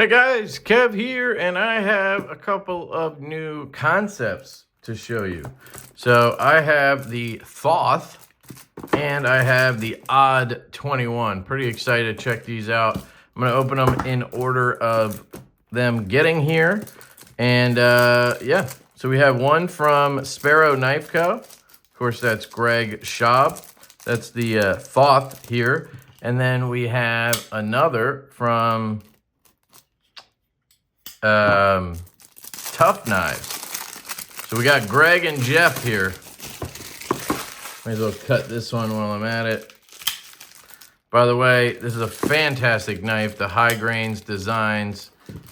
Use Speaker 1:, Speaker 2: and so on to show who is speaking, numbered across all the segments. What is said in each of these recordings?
Speaker 1: Hey guys, Kev here, and I have a couple of new concepts to show you. So I have the Thoth and I have the Odd 21. Pretty excited to check these out. I'm going to open them in order of them getting here. And yeah, so we have one from Sparrow Knife Co. Of course, that's Greg Schaub. That's the Thoth here. And then we have another from Tough Knives. So we got Greg and Jeff here. Might as well cut this one while I'm at it. By the way, this is a fantastic knife. The High Grains Designs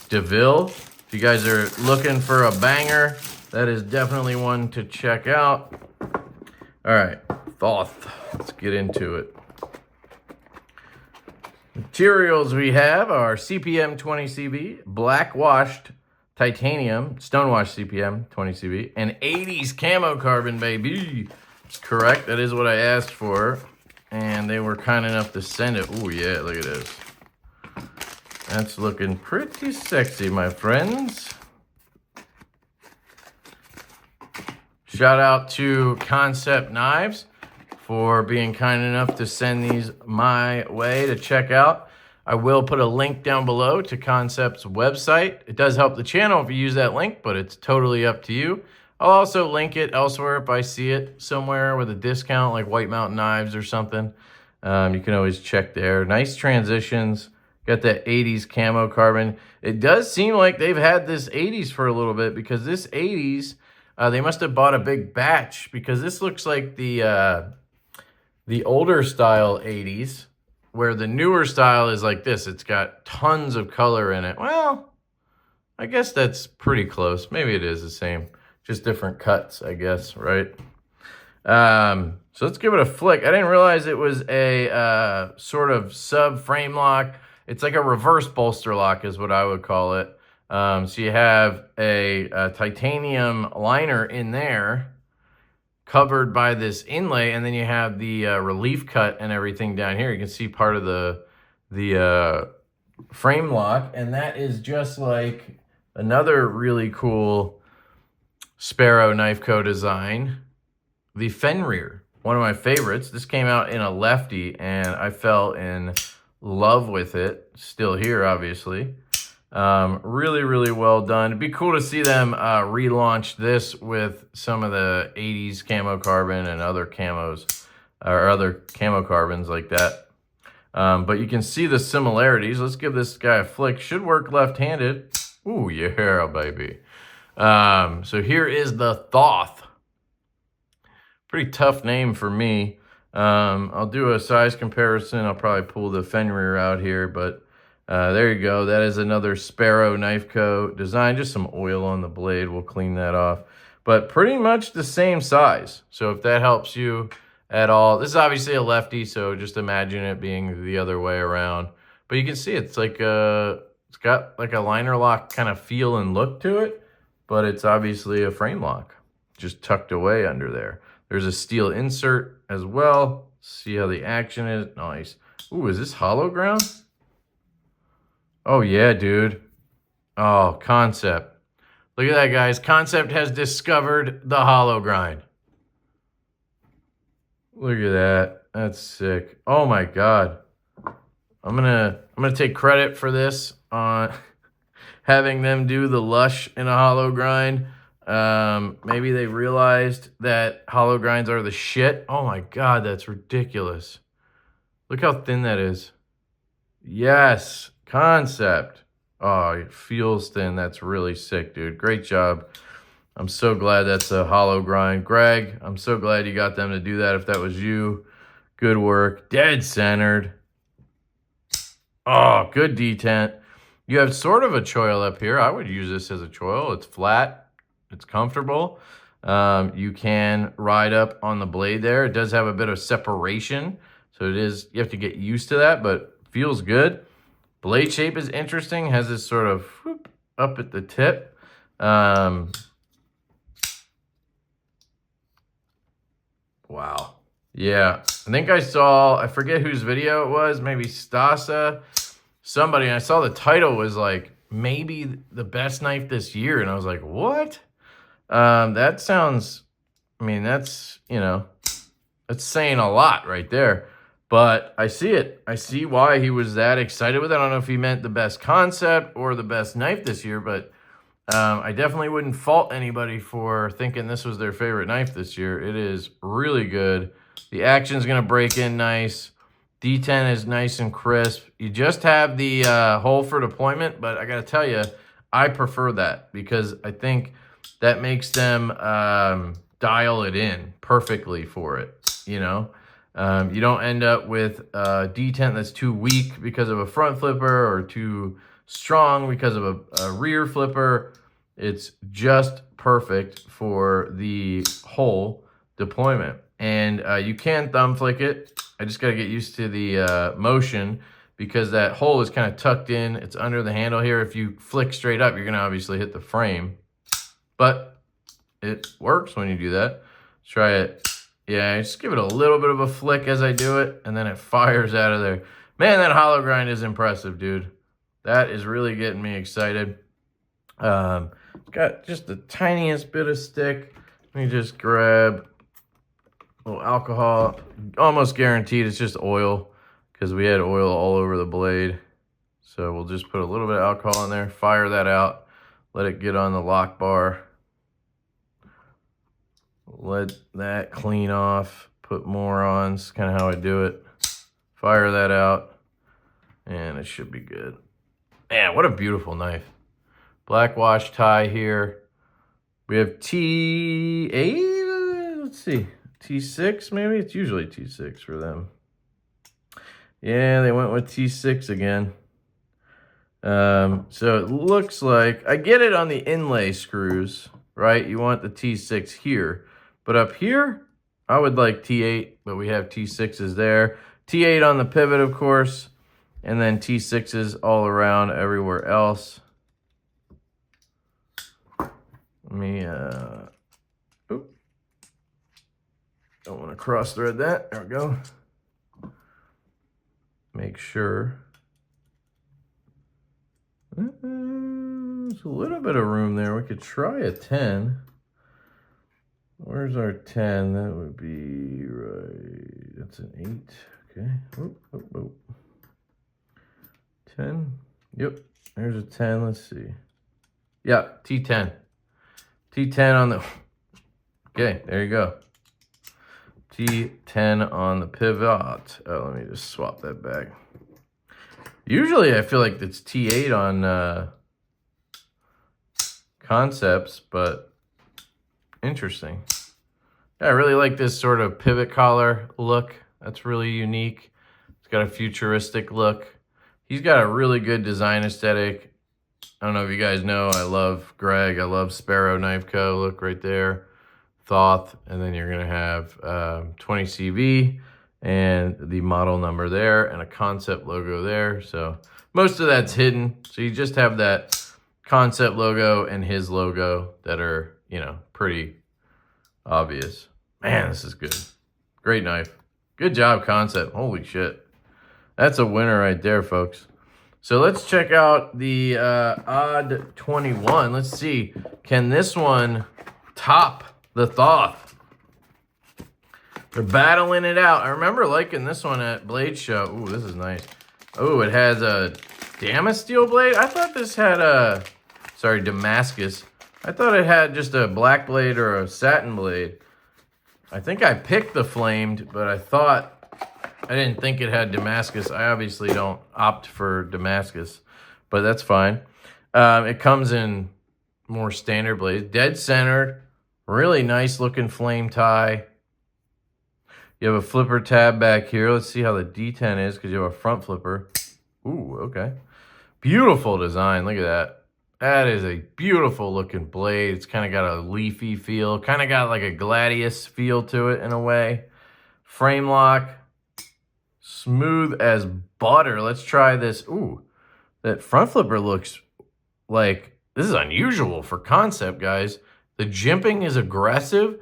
Speaker 1: Divo. If you guys are looking for a banger, that is definitely one to check out. All right, Thoth. Let's get into it. Materials we have are CPM 20CV, black washed titanium, stonewashed CPM 20CV, and 80s camo carbon, baby. That's correct. That is what I asked for. And they were kind enough to send it. Oh, yeah, look at this. That's looking pretty sexy, my friends. Shout out to Kansept Knives for being kind enough to send these my way to check out. I will put a link down below to Kansepts' website. It does help the channel if you use that link, but it's totally up to you. I'll also link it elsewhere if I see it somewhere with a discount like White Mountain Knives or something. You can always check there. Nice transitions. Got that 80s camo carbon. It does seem like they've had this 80s for a little bit because this 80s, they must have bought a big batch because this looks like the older style 80s, where the newer style is like this. It's got tons of color in it. Well, I guess that's pretty close. Maybe it is the same, just different cuts, I guess, right? So let's give it a flick. I didn't realize it was a sort of sub frame lock. It's like a reverse bolster lock is what I would call it. So you have a titanium liner in there, covered by this inlay, and then you have the relief cut and everything down here. You can see part of the frame lock, and that is just like another really cool Sparrow Knife Co. design, the Fenrir, one of my favorites. This came out in a lefty, and I fell in love with it. Still here, obviously. Really, really well done. It'd be cool to see them relaunch this with some of the 80s camo carbon and other camos or other camo carbons like that. But you can see the similarities. Let's give this guy a flick. Should work left-handed. Ooh, yeah, baby. So here is the Thoth. Pretty tough name for me. I'll do a size comparison. I'll probably pull the Fenrir out here, but there you go. That is another Sparrow Knife Co. design. Just some oil on the blade. We'll clean that off. But pretty much the same size. So if that helps you at all. This is obviously a lefty, so just imagine it being the other way around. But you can see it's like it's got like a liner lock kind of feel and look to it. But it's obviously a frame lock. Just tucked away under there. There's a steel insert as well. See how the action is. Nice. Ooh, is this hollow ground? Oh, yeah, dude. Oh, Kansept. Look at that, guys. Kansept has discovered the hollow grind. Look at that. That's sick. Oh, my God. I'm gonna take credit for this on having them do the lush in a hollow grind. Maybe they realized that hollow grinds are the shit. Oh, my God. That's ridiculous. Look how thin that is. Yes. Kansept. Oh, it feels thin. That's really sick, dude. Great job. I'm so glad that's a hollow grind. Greg, I'm so glad you got them to do that if that was you. Good work. Dead centered. Oh, good detent. You have sort of a choil up here. I would use this as a choil. It's flat. It's comfortable. You can ride up on the blade there. It does have a bit of separation. So it is, you have to get used to that, but feels good. Blade shape is interesting. Has this sort of whoop, up at the tip. Wow. Yeah. I think I saw, I forget whose video it was. Maybe Stasa. Somebody, and I saw the title was like maybe the best knife this year. And I was like, what? That sounds, I mean, that's, you know, that's saying a lot right there. But I see it. I see why he was that excited with it. I don't know if he meant the best concept or the best knife this year, but I definitely wouldn't fault anybody for thinking this was their favorite knife this year. It is really good. The action's going to break in nice. D10 is nice and crisp. You just have the hole for deployment, but I got to tell you, I prefer that because I think that makes them dial it in perfectly for it, you know? You don't end up with a D10 that's too weak because of a front flipper or too strong because of a rear flipper. It's just perfect for the hole deployment. And you can thumb flick it. I just got to get used to the motion because that hole is kind of tucked in. It's under the handle here. If you flick straight up, you're going to obviously hit the frame. But it works when you do that. Let's try it. Yeah, just give it a little bit of a flick as I do it, and then it fires out of there. Man, that hollow grind is impressive, dude. That is really getting me excited. It's got just the tiniest bit of stick. Let me just grab a little alcohol. Almost guaranteed it's just oil because we had oil all over the blade. So we'll just put a little bit of alcohol in there, fire that out, let it get on the lock bar. Let that clean off, put more on. It's kind of how I do it. Fire that out, and it should be good. Man, what a beautiful knife. Black wash tie here. We have T8, let's see, T6 maybe? It's usually T6 for them. Yeah, they went with T6 again. So it looks like, I get it on the inlay screws, right? You want the T6 here. But up here, I would like T8, but we have T6s there. T8 on the pivot, of course, and then T6s all around everywhere else. Let me, don't want to cross thread that. There we go. Make sure. There's a little bit of room there. We could try a 10. Where's our 10? That would be right. That's an 8. Okay. Oh, oh, oh. 10. Yep. There's a 10. Let's see. Yeah, T10. T10 on the. Okay, there you go. T10 on the pivot. Oh, let me just swap that back. Usually I feel like it's T8 on Kansepts, but interesting. Yeah, I really like this sort of pivot collar look. That's really unique. It's got a futuristic look. He's got a really good design aesthetic. I don't know if you guys know, I love Greg. I love Sparrow Knife Co. Look right there. Thoth. And then you're going to have 20CV and the model number there and a Kansept logo there. So most of that's hidden. So you just have that Kansept logo and his logo that are, you know, pretty obvious. Man, this is good. Great knife. Good job, Kansept. Holy shit. That's a winner right there, folks. So let's check out the Odd 21. Let's see. Can this one top the Thoth? They're battling it out. I remember liking this one at Blade Show. Ooh, this is nice. Oh, it has a Damasteel blade? I thought this had a... Sorry, Damascus. I thought it had just a black blade or a satin blade. I think I picked the flamed, but I didn't think it had Damascus. I obviously don't opt for Damascus, but that's fine. It comes in more standard blades. Dead centered. Really nice looking flame tie. You have a flipper tab back here. Let's see how the D10 is because you have a front flipper. Ooh, okay. Beautiful design. Look at that. That is a beautiful looking blade. It's kind of got a leafy feel. Kind of got like a gladius feel to it in a way. Frame lock. Smooth as butter. Let's try this. Ooh, that front flipper looks like, this is unusual for Kansept, guys. The jimping is aggressive.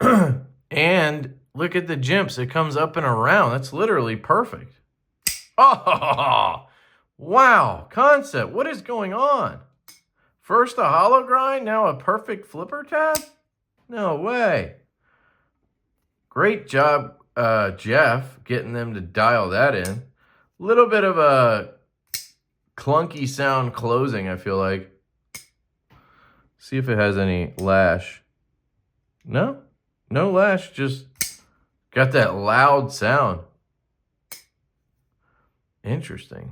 Speaker 1: And look at the jimps. It comes up and around. That's literally perfect. Oh, Wow, Concept, what is going on? First a hollow grind, now a perfect flipper tab? No way. Great job, Jeff, getting them to dial that in. Little bit of a clunky sound closing, I feel like. See if it has any lash. No, no lash, just got that loud sound. Interesting.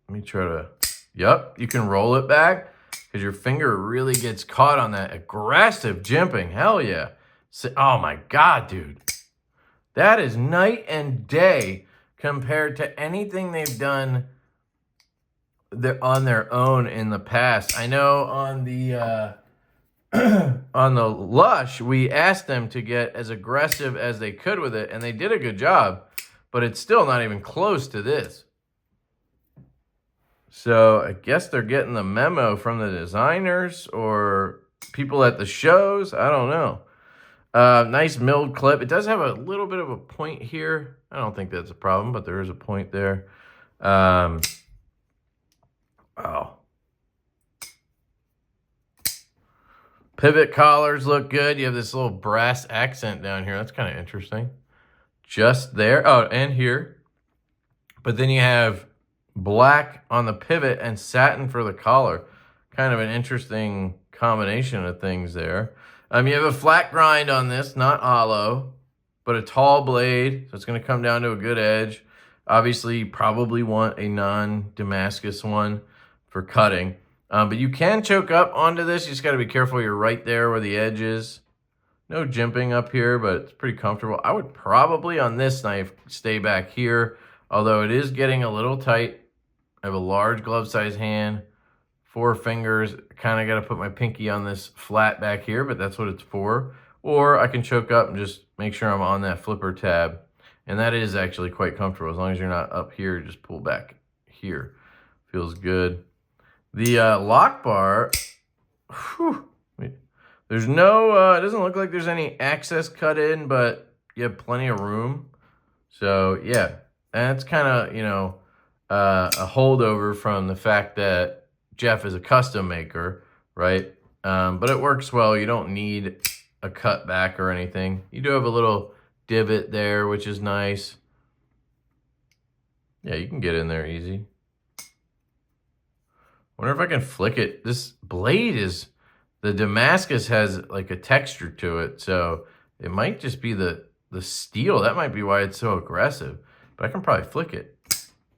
Speaker 1: Let me try to, yep, you can roll it back because your finger really gets caught on that aggressive jimping. Hell yeah. So, oh my God, dude. That is night and day compared to anything they've done on their own in the past. I know on the on the Lush, we asked them to get as aggressive as they could with it, and they did a good job, but it's still not even close to this. So I guess they're getting the memo from the designers or people at the shows. I don't know. Nice milled clip. It does have a little bit of a point here. I don't think that's a problem, but there is a point there. Wow. Pivot collars look good. You have this little brass accent down here. That's kind of interesting. Just there. Oh, and here. But then you have black on the pivot and satin for the collar. Kind of an interesting combination of things there. You have a flat grind on this, not hollow, but a tall blade. So it's going to come down to a good edge. Obviously, you probably want a non-Damascus one for cutting. But you can choke up onto this. You just got to be careful. You're right there where the edge is. No jimping up here, but it's pretty comfortable. I would probably, on this knife, stay back here, although it is getting a little tight. I have a large glove size hand, 4 fingers. Kind of got to put my pinky on this flat back here, but that's what it's for. Or I can choke up and just make sure I'm on that flipper tab. And that is actually quite comfortable. As long as you're not up here, just pull back here. Feels good. The lock bar, whew, there's no, it doesn't look like there's any access cut in, but you have plenty of room. So yeah, that's kind of, you know, a holdover from the fact that Jeff is a custom maker, right? But it works well. You don't need a cut back or anything. You do have a little divot there, which is nice. Yeah, you can get in there easy. Wonder if I can flick it. This blade is, the Damascus has like a texture to it, so it might just be the steel. That might be why it's so aggressive, but I can probably flick it.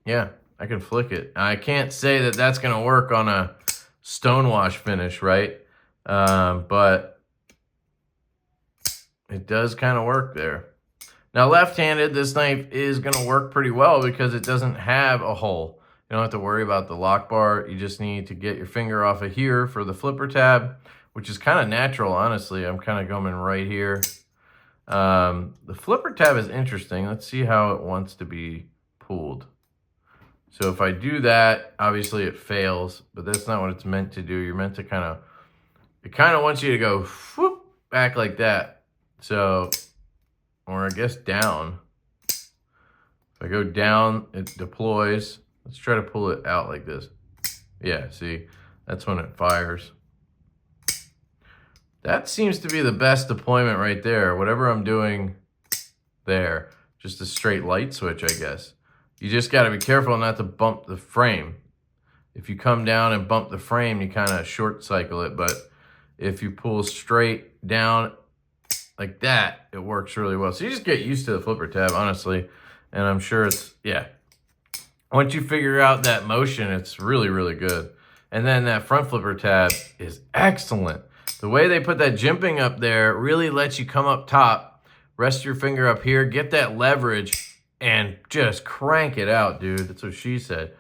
Speaker 1: Yeah, I can flick it. I can't say that that's going to work on a stonewash finish, right? But it does kind of work there. Now, left-handed, this knife is going to work pretty well because it doesn't have a hole. You don't have to worry about the lock bar. You just need to get your finger off of here for the flipper tab, which is kind of natural, honestly. I'm kind of going right here. The flipper tab is interesting. Let's see how it wants to be pulled. So if I do that, obviously it fails, but that's not what it's meant to do. You're meant to kind of, it kind of wants you to go whoop, back like that. So, or I guess down. If I go down, it deploys. Let's try to pull it out like this. Yeah, see, that's when it fires. That seems to be the best deployment right there. Whatever I'm doing there, just a straight light switch, I guess. You just got to be careful not to bump the frame. If you come down and bump the frame, you kind of short cycle it. But if you pull straight down like that, it works really well. So you just get used to the flipper tab, honestly. And I'm sure it's, yeah. Once you figure out that motion, it's really, really good. And then that front flipper tab is excellent. The way they put that jimping up there really lets you come up top, rest your finger up here, get that leverage, and just crank it out, dude. That's what she said.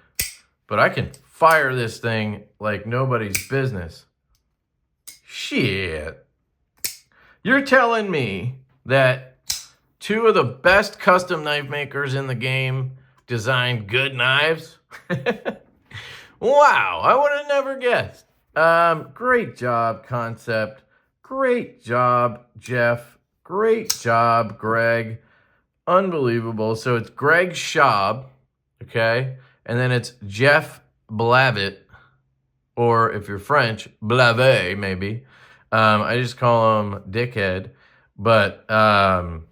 Speaker 1: But I can fire this thing like nobody's business. Shit. You're telling me that 2 of the best custom knife makers in the game designed good knives? Wow, I would have never guessed. Great job, Concept. Great job, Jeff. Great job, Greg. unbelievable. So it's Greg Schaub, okay? And then it's Jeff Blavet, or if you're French, Blavet, maybe. I just call him Dickhead. But I'm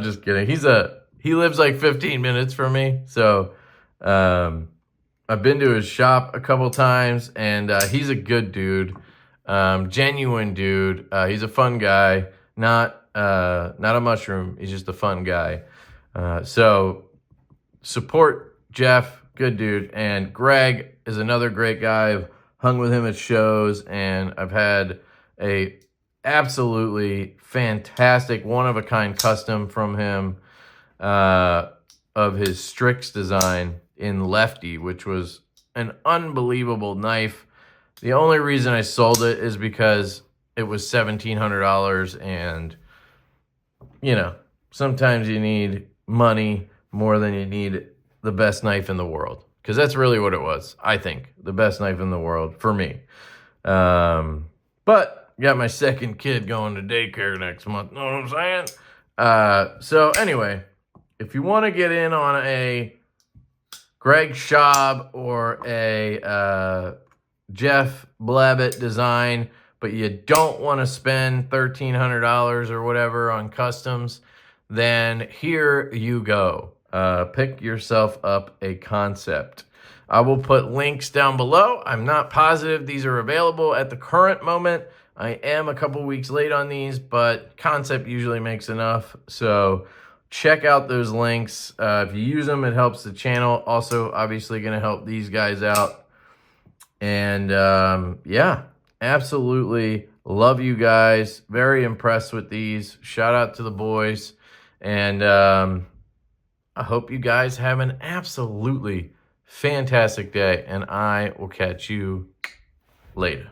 Speaker 1: just kidding. He lives like 15 minutes from me. So I've been to his shop a couple times, and he's a good dude. Genuine dude. He's a fun guy. Not a mushroom. He's just a fun guy. So support Jeff, good dude. And Greg is another great guy. I've hung with him at shows, and I've had a absolutely fantastic one-of-a-kind custom from him of his Strix design in Lefty, which was an unbelievable knife. The only reason I sold it is because it was $1,700, and sometimes you need money more than you need the best knife in the world, because that's really what it was. I think the best knife in the world for me. But got my second kid going to daycare next month. Know what I'm saying? So anyway, if you want to get in on a Greg Schaub or a Jeff Blavet design, but you don't want to spend $1,300 or whatever on customs, then here you go. Pick yourself up a Kansept. I will put links down below. I'm not positive these are available at the current moment. I am a couple weeks late on these, but Kansept usually makes enough. So check out those links. If you use them, it helps the channel. Also, obviously going to help these guys out. And yeah, absolutely love you guys. Very impressed with these. Shout out to the boys. And I hope you guys have an absolutely fantastic day, and I will catch you later.